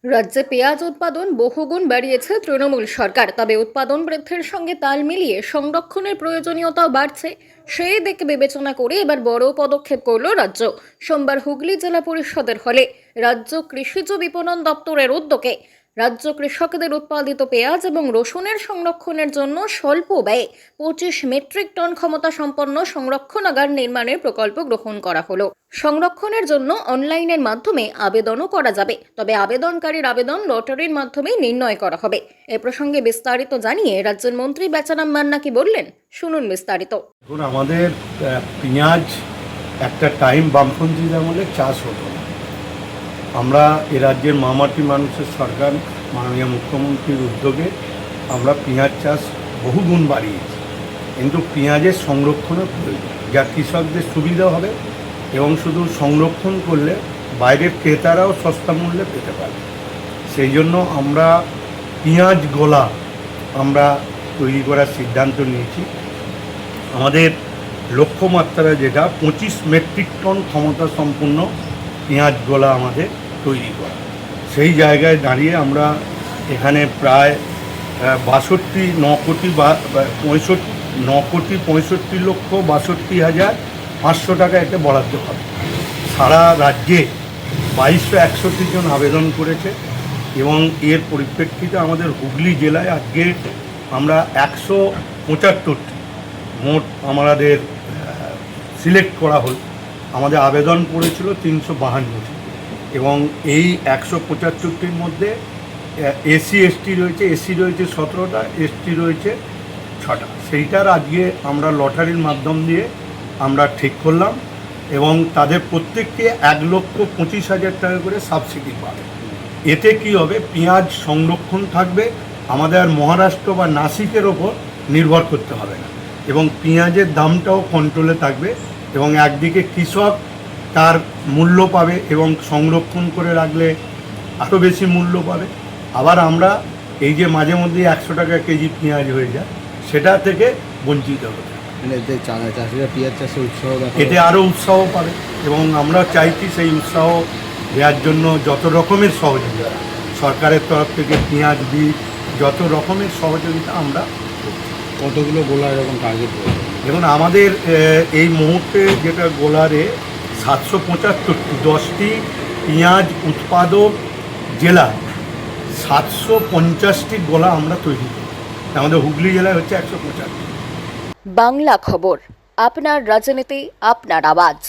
রাজ্যে পেঁয়াজ উৎপাদন বহুগুণ বাড়িয়েছে তৃণমূল সরকার, তবে উৎপাদন বৃদ্ধির সঙ্গে তাল মিলিয়ে সংরক্ষণের প্রয়োজনীয়তাও বাড়ছে। সেই দিক বিবেচনা করে এবার বড় পদক্ষেপ করল রাজ্য। সোমবার হুগলি জেলা পরিষদের হলে রাজ্য কৃষিজ বিপণন দপ্তরের উদ্যোগে রাজ্য কৃষকদের উৎপাদিত পেঁয়াজ এবং রসুনের সংরক্ষণের জন্য স্বল্প ব্যয়ে 25 মেট্রিক টন ক্ষমতা সম্পন্ন সংরক্ষণাগার নির্মাণের প্রকল্প গ্রহণ করা হলো। সংরক্ষণের জন্য অনলাইনের মাধ্যমে আবেদনও করা যাবে, তবে আবেদনকারীর আবেদন লটারির মাধ্যমে নির্ণয় করা হবে। এ প্রসঙ্গে বিস্তারিত জানিয়ে রাজ্যের মন্ত্রী বেচারাম মান্না কি বললেন, শুনুন বিস্তারিত। আমাদের পেঁয়াজ একটা টাইম বামপন্থী আমলে চাষ হতো না। আমরা এ রাজ্যের মামাটি মানুষের সরকার মাননীয় মুখ্যমন্ত্রীর উদ্যোগে আমরা পেঁয়াজ চাষ বহুগুণ বাড়িয়েছি, কিন্তু পেঁয়াজের সংরক্ষণের প্রয়োজন, যা কৃষকদের সুবিধা হবে এবং শুধু সংরক্ষণ করলে বাইরের ক্রেতারাও সস্তা মূল্যে পেতে পারবে। সেই জন্য আমরা পেঁয়াজ গোলা আমরা তৈরি করার সিদ্ধান্ত নিয়েছি। আমাদের লক্ষ্যমাত্রা যেটা 25 মেট্রিক টন ক্ষমতা সম্পন্ন পেঁয়াজ গোলা আমাদের তৈরি করা, সেই জায়গায় দাঁড়িয়ে আমরা এখানে প্রায় 9,65,62,500 টাকা এতে বরাদ্দ হবে। সারা রাজ্যে 2261 জন আবেদন করেছে এবং এর পরিপ্রেক্ষিতে আমাদের হুগলি জেলায় আজকে আমরা 175টি মোট আমাদের সিলেক্ট করা হল। আমাদের আবেদন পড়েছিল 352টি এবং এই 175টির মধ্যে এসি এসটি রয়েছে, এসি রয়েছে 17টা, এসটি রয়েছে 6টা। সেইটার আজকে আমরা লটারির মাধ্যম দিয়ে আমরা ঠিক করলাম এবং তাদের প্রত্যেককে 1,25,000 টাকা করে সাবসিডি পাবে। এতে কি হবে, পেঁয়াজ সংরক্ষণ থাকবে, আমাদের আর মহারাষ্ট্র বা নাসিকের ওপর নির্ভর করতে হবে না এবং পেঁয়াজের দামটাও কন্ট্রোলে থাকবে এবং একদিকে কৃষক তার মূল্য পাবে এবং সংরক্ষণ করে রাখলে আরও বেশি মূল্য পাবে। আবার আমরা এই যে মাঝে মধ্যে 100 টাকা কেজি পেঁয়াজ হয়ে যায়, সেটা থেকে বঞ্চিত হবে। চাষিরা পেঁয়াজ চাষে উৎসাহ এতে আরও উৎসাহ পাবে এবং আমরা চাইছি সেই উৎসাহ দেওয়ার জন্য যত রকমের সহযোগিতা সরকারের তরফ থেকে, পেঁয়াজ বীজ যত রকমের সহযোগিতা আমরা কতগুলো গোলা এরকম টার্গেট রয়েছে? এবং আমাদের এই মুহূর্তে যেটা গোলারে 775টি 10টি পেঁয়াজ উৎপাদক জেলা 750টি গোলা আমরা তৈরি করি। আমাদের হুগলি জেলায় হচ্ছে 150। বাংলা খবর, আপনার রাজনীতি, আপনার আওয়াজ।